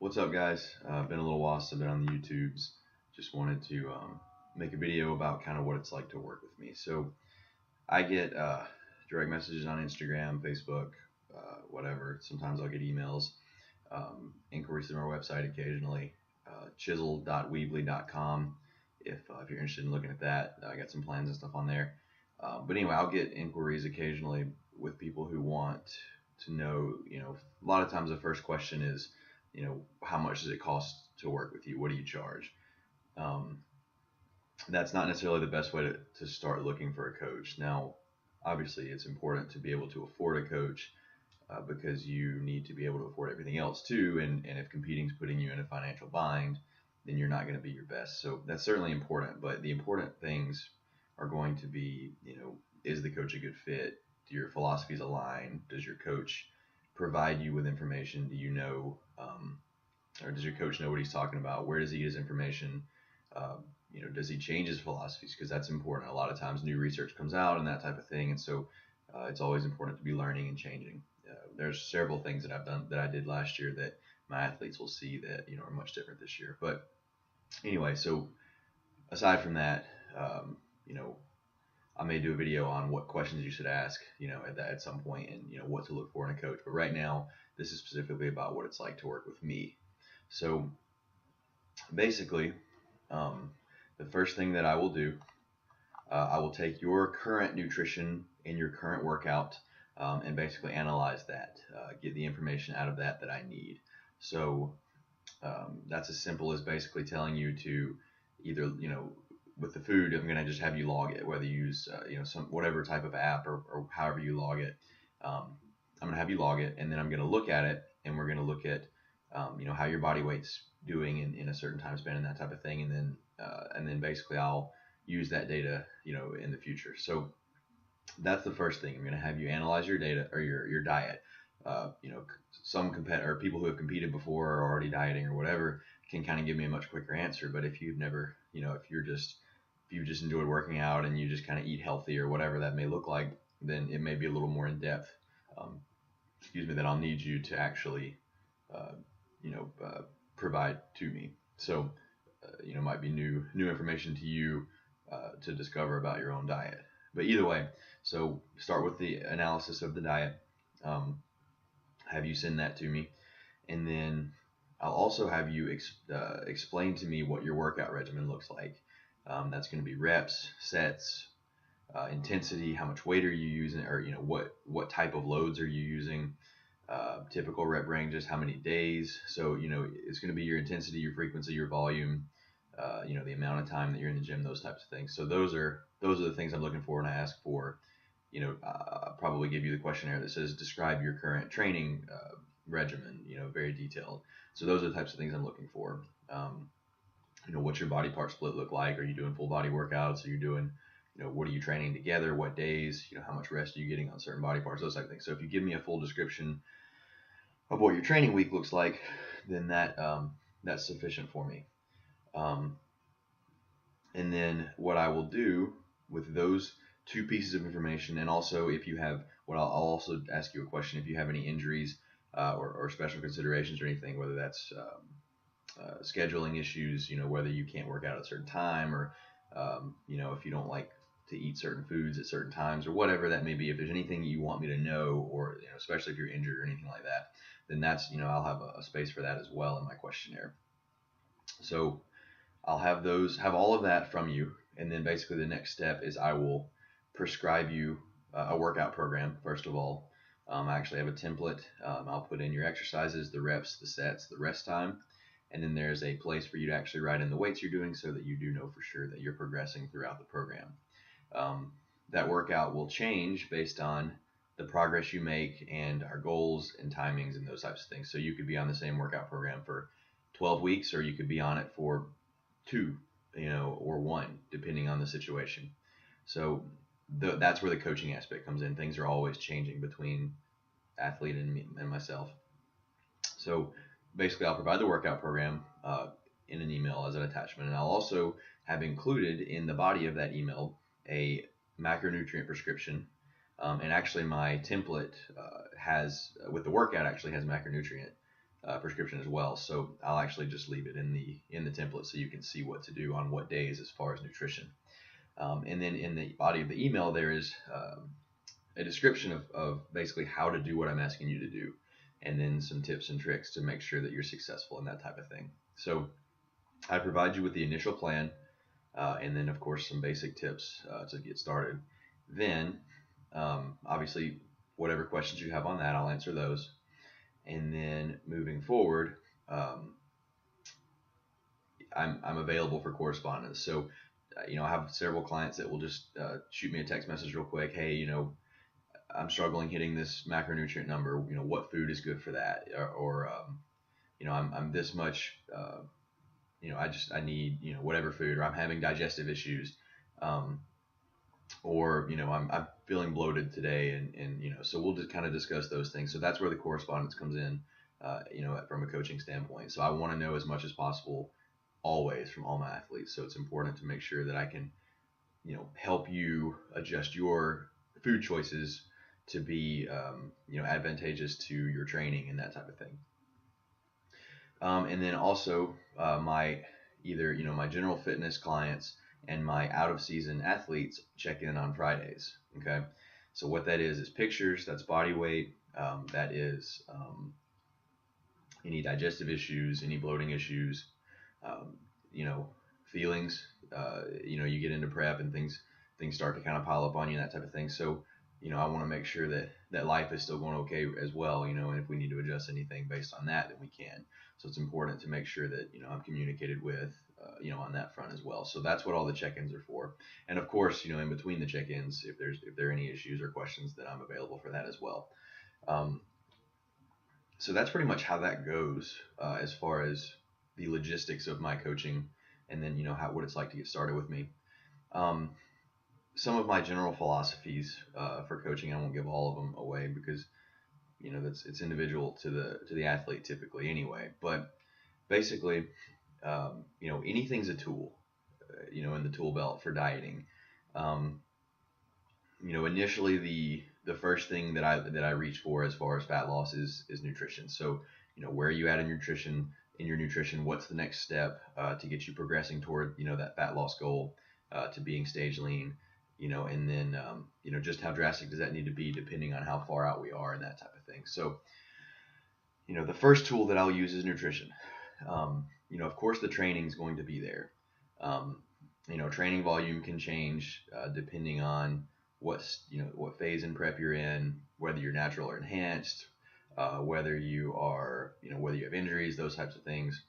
What's up, guys? Been a little while since I've been on the YouTubes. Just wanted to make a video about kind of what it's like to work with me. So I get direct messages on Instagram, Facebook, whatever. Sometimes I'll get emails, inquiries through our website occasionally, chiseled.weebly.com. If you're interested in looking at that, I got some plans and stuff on there. But anyway, I'll get inquiries occasionally with people who want to know. A lot of times the first question is, how much does it cost to work with you? What do you charge? Um, that's not necessarily the best way to start looking for a coach. Now, obviously, it's important to be able to afford a coach because you need to be able to afford everything else too. And if competing is putting you in a financial bind, then you're not going to be your best. So that's certainly important. But the important things are going to be, is the coach a good fit? Do your philosophies align? Does your coach provide you with information? Do you know, or does your coach know what he's talking about? Where does he get his information? Does he change his philosophies? Because that's important. A lot of times new research comes out and that type of thing. And so it's always important to be learning and changing. There's several things that I've done that I did last year that my athletes will see that, are much different this year. But anyway, so aside from that, I may do a video on what questions you should ask, at some point, and what to look for in a coach. But right now, this is specifically about what it's like to work with me. So basically, the first thing that I will do, I will take your current nutrition and your current workout, and basically analyze that, get the information out of that I need. So that's as simple as basically telling you to either, with the food, I'm going to just have you log it, whether you use, some whatever type of app or however you log it. I'm going to have you log it, and then I'm going to look at it, and we're going to look at, how your body weight's doing in a certain time span and that type of thing, and then basically I'll use that data, in the future. So that's the first thing. I'm going to have you analyze your data or your diet. Some competitor, people who have competed before or already dieting or whatever, can kind of give me a much quicker answer. But if you've never, if you just enjoyed working out and you just kind of eat healthy or whatever that may look like, then it may be a little more in depth. That I'll need you to actually, provide to me. So, might be new information to you to discover about your own diet. But either way, so start with the analysis of the diet. Have you send that to me, and then I'll also have you explain to me what your workout regimen looks like. That's going to be reps, sets, intensity, how much weight are you using, or what type of loads are you using, typical rep ranges, how many days. So it's going to be your intensity, your frequency, your volume, the amount of time that you're in the gym, those types of things. So those are the things I'm looking for, and I ask for. I'll probably give you the questionnaire that says describe your current training regimen, very detailed. So those are the types of things I'm looking for. What's your body part split look like? Are you doing full body workouts? Are you doing, what are you training together? What days? How much rest are you getting on certain body parts? Those type of things. So if you give me a full description of what your training week looks like, then that's sufficient for me. And then what I will do with those two pieces of information, and also if you have, I'll also ask you a question if you have any injuries or special considerations or anything, whether that's scheduling issues, whether you can't work out at a certain time, or if you don't like to eat certain foods at certain times, or whatever that may be. If there's anything you want me to know, or especially if you're injured or anything like that, then that's I'll have a space for that as well in my questionnaire. So I'll have all of that from you, and then basically the next step is I will prescribe you a workout program. First of all, I actually have a template. I'll put in your exercises, the reps, the sets, the rest time, and then there's a place for you to actually write in the weights you're doing so that you do know for sure that you're progressing throughout the program. That workout will change based on the progress you make and our goals and timings and those types of things. So you could be on the same workout program for 12 weeks, or you could be on it for 2, or 1, depending on the situation. So that's where the coaching aspect comes in. Things are always changing between athlete and me and myself. So basically I'll provide the workout program in an email as an attachment, and I'll also have included in the body of that email a macronutrient prescription. And actually my template with the workout actually has macronutrient prescription as well. So I'll actually just leave it in the template so you can see what to do on what days as far as nutrition. And then in the body of the email, there is a description of basically how to do what I'm asking you to do, and then some tips and tricks to make sure that you're successful in that type of thing. So I provide you with the initial plan, and then of course some basic tips to get started. Then obviously whatever questions you have on that, I'll answer those. And then moving forward, I'm available for correspondence. So I have several clients that will just shoot me a text message real quick. Hey, I'm struggling hitting this macronutrient number. What food is good for that? Or I'm this much. I need whatever food, or I'm having digestive issues, or I'm feeling bloated today, and so we'll just kind of discuss those things. So that's where the correspondence comes in, from a coaching standpoint. So I want to know as much as possible always from all my athletes. So it's important to make sure that I can help you adjust your food choices to be advantageous to your training and that type of thing. And then also my general fitness clients and my out of season athletes check in on Fridays. Okay, so what that is pictures. That's body weight. That is any digestive issues, any bloating issues, feelings. You get into prep and things start to kind of pile up on you, that type of thing. So I want to make sure that life is still going okay as well, and if we need to adjust anything based on that, then we can. So it's important to make sure that I'm communicated with on that front as well. So that's what all the check-ins are for. And of course, in between the check-ins, if there are any issues or questions, then I'm available for that as well. So that's pretty much how that goes as far as the logistics of my coaching, and then what it's like to get started with me. Some of my general philosophies for coaching, I won't give all of them away because it's individual to the athlete typically anyway. But basically, anything's a tool, in the tool belt for dieting. Initially the first thing that I reach for as far as fat loss is nutrition. So where are you at in your nutrition? What's the next step to get you progressing toward that fat loss goal, to being stage lean, and then just how drastic does that need to be depending on how far out we are and that type of thing. So the first tool that I'll use is nutrition. Of course the training is going to be there. Training volume can change depending on what phase in prep you're in, whether you're natural or enhanced, whether you are, whether you have injuries, those types of things.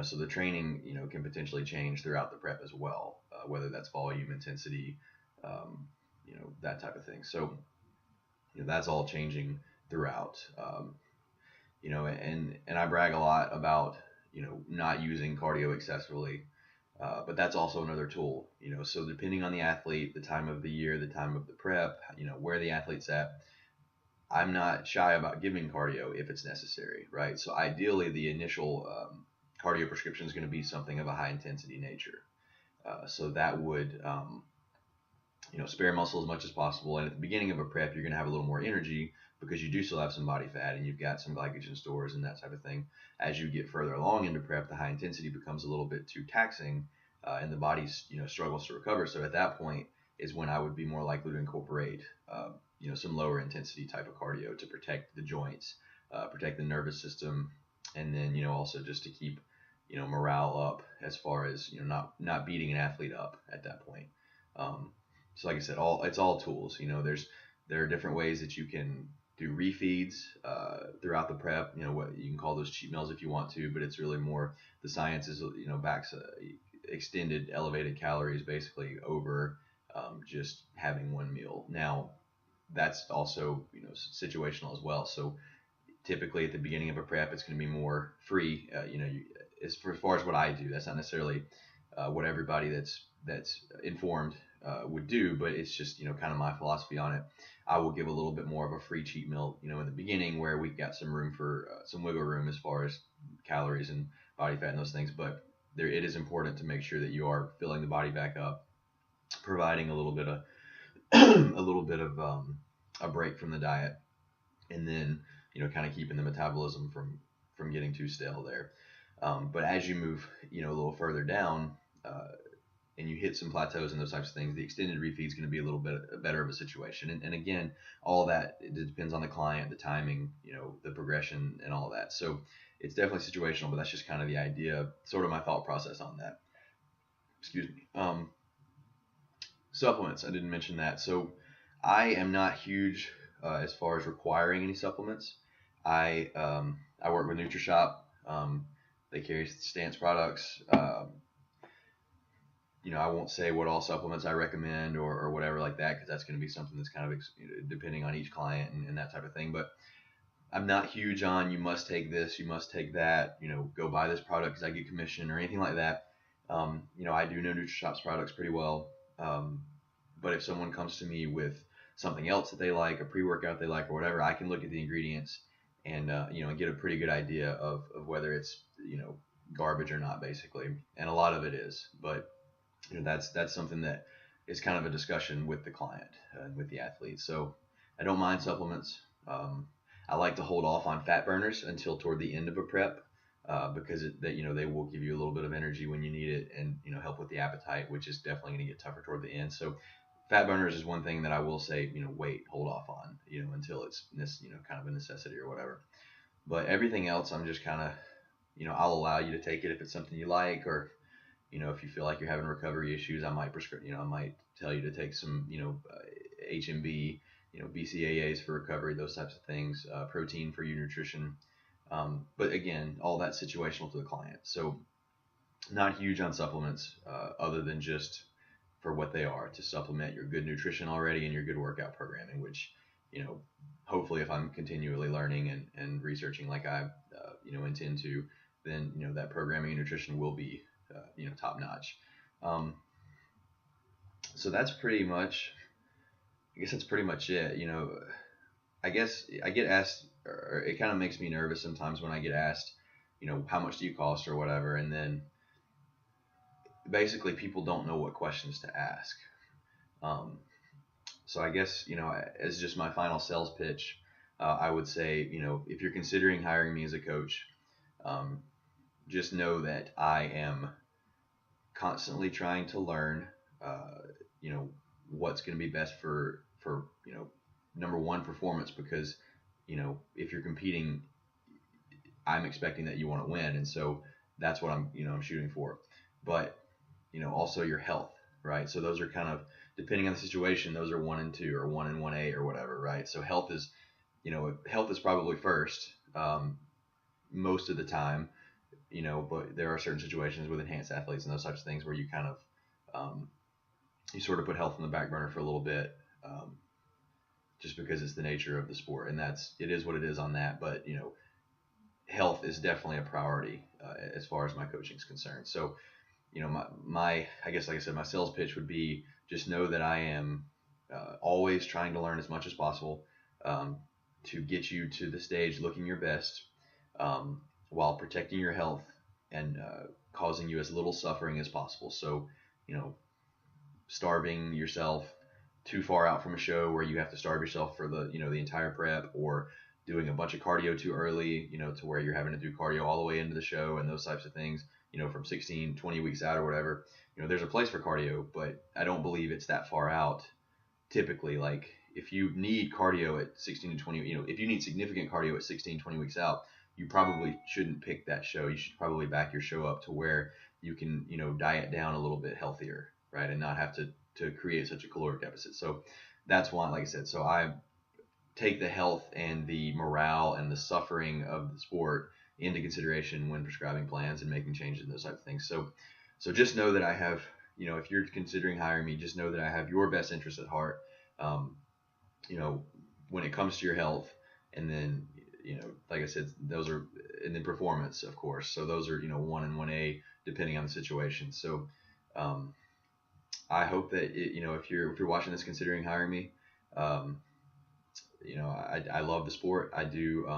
So the training, can potentially change throughout the prep as well, whether that's volume, intensity, that type of thing. So, that's all changing throughout. And I brag a lot about, not using cardio excessively, but that's also another tool, so depending on the athlete, the time of the year, the time of the prep, where the athlete's at, I'm not shy about giving cardio if it's necessary, right? So ideally the initial cardio prescription is going to be something of a high intensity nature. So that would, spare muscle as much as possible. And at the beginning of a prep, you're going to have a little more energy because you do still have some body fat and you've got some glycogen stores and that type of thing. As you get further along into prep, the high intensity becomes a little bit too taxing, and the body, struggles to recover. So at that point is when I would be more likely to incorporate, some lower intensity type of cardio to protect the joints, protect the nervous system, and then, also just to keep, morale up as far as, not beating an athlete up at that point. So like I said, it's all tools. There are different ways that you can do refeeds throughout the prep. What you can call those cheat meals if you want to, but it's really more the science is backs extended elevated calories basically over just having one meal. Now that's also situational as well. So typically at the beginning of a prep, it's going to be more free. As far as what I do, that's not necessarily what everybody that's informed would do, but it's just kind of my philosophy on it. I will give a little bit more of a free cheat meal in the beginning where we've got some room for some wiggle room as far as calories and body fat and those things, but it is important to make sure that you are filling the body back up, providing a little bit of a break from the diet, and then kind of keeping the metabolism from from getting too stale there. But as you move, a little further down, and you hit some plateaus and those types of things, the extended refeed is going to be a little bit better of a situation. And again, all that, it depends on the client, the timing, the progression and all that. So it's definitely situational, but that's just kind of the idea, sort of my thought process on that. Excuse me. Supplements, I didn't mention that. So I am not huge as far as requiring any supplements. I work with NutriShop. They carry Stance products. I won't say what all supplements I recommend or whatever like that, because that's going to be something that's kind of depending on each client and that type of thing. But I'm not huge on you must take this, you must take that, go buy this product because I get commission or anything like that. I do know NutriShop's products pretty well. But if someone comes to me with something else that they like, a pre-workout they like or whatever, I can look at the ingredients and get a pretty good idea of whether it's garbage or not, basically. And a lot of it is, but that's something that is kind of a discussion with the client and with the athlete. So I don't mind supplements. I like to hold off on fat burners until toward the end of a prep, because they will give you a little bit of energy when you need it, and help with the appetite, which is definitely going to get tougher toward the end. So fat burners is one thing that I will say, hold off on, until it's kind of a necessity or whatever. But everything else, I'm just kind of, I'll allow you to take it if it's something you like, or if you feel like you're having recovery issues, I might prescribe, I might tell you to take some, HMB, BCAAs for recovery, those types of things, protein for your nutrition. But again, all that's situational to the client. So not huge on supplements, other than just for what they are, to supplement your good nutrition already and your good workout programming, which, hopefully if I'm continually learning and researching like I, intend to, then, that programming and nutrition will be, top notch. So that's pretty much, I guess that's pretty much it. I guess I get asked, or it kind of makes me nervous sometimes when I get asked, how much do you cost or whatever, and then basically people don't know what questions to ask. So I guess, as just my final sales pitch, I would say, if you're considering hiring me as a coach, just know that I am constantly trying to learn, what's going to be best for number one, performance, because, if you're competing, I'm expecting that you want to win. And so that's what I'm shooting for. But, also your health, right? So those are kind of, depending on the situation, those are 1 and 2 or 1 and 1A or whatever, right? So health is probably first, most of the time, but there are certain situations with enhanced athletes and those types of things where you kind of, you sort of put health on the back burner for a little bit, just because it's the nature of the sport, and it is what it is on that. But, health is definitely a priority, as far as my coaching is concerned. So, my I guess, like I said, my sales pitch would be, just know that I am, always trying to learn as much as possible, to get you to the stage looking your best, while protecting your health and, causing you as little suffering as possible. So, starving yourself too far out from a show where you have to starve yourself for the entire prep, or doing a bunch of cardio too early, to where you're having to do cardio all the way into the show and those types of things, from 16, 20 weeks out or whatever. There's a place for cardio, but I don't believe it's that far out. Typically, like, if you need cardio at 16 to 20, if you need significant cardio at 16, 20 weeks out, you probably shouldn't pick that show. You should probably back your show up to where you can, diet down a little bit healthier, right? And not have to create such a caloric deficit. So that's why, like I said, so I take the health and the morale and the suffering of the sport into consideration when prescribing plans and making changes and those type of things. So just know that I have, if you're considering hiring me, just know that I have your best interest at heart, when it comes to your health. And then, like I said, those are, and then performance, of course. So those are, 1 and 1A, depending on the situation. So, I hope that, if you're watching this, considering hiring me, I love the sport. I do.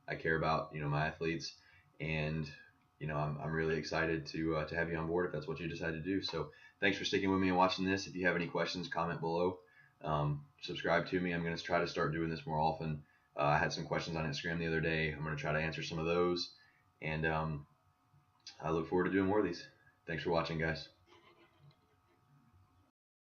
I care about, my athletes, and, I'm really excited to have you on board if that's what you decide to do. So thanks for sticking with me and watching this. If you have any questions, comment below. Subscribe to me. I'm going to try to start doing this more often. I had some questions on Instagram the other day. I'm going to try to answer some of those. And I look forward to doing more of these. Thanks for watching, guys.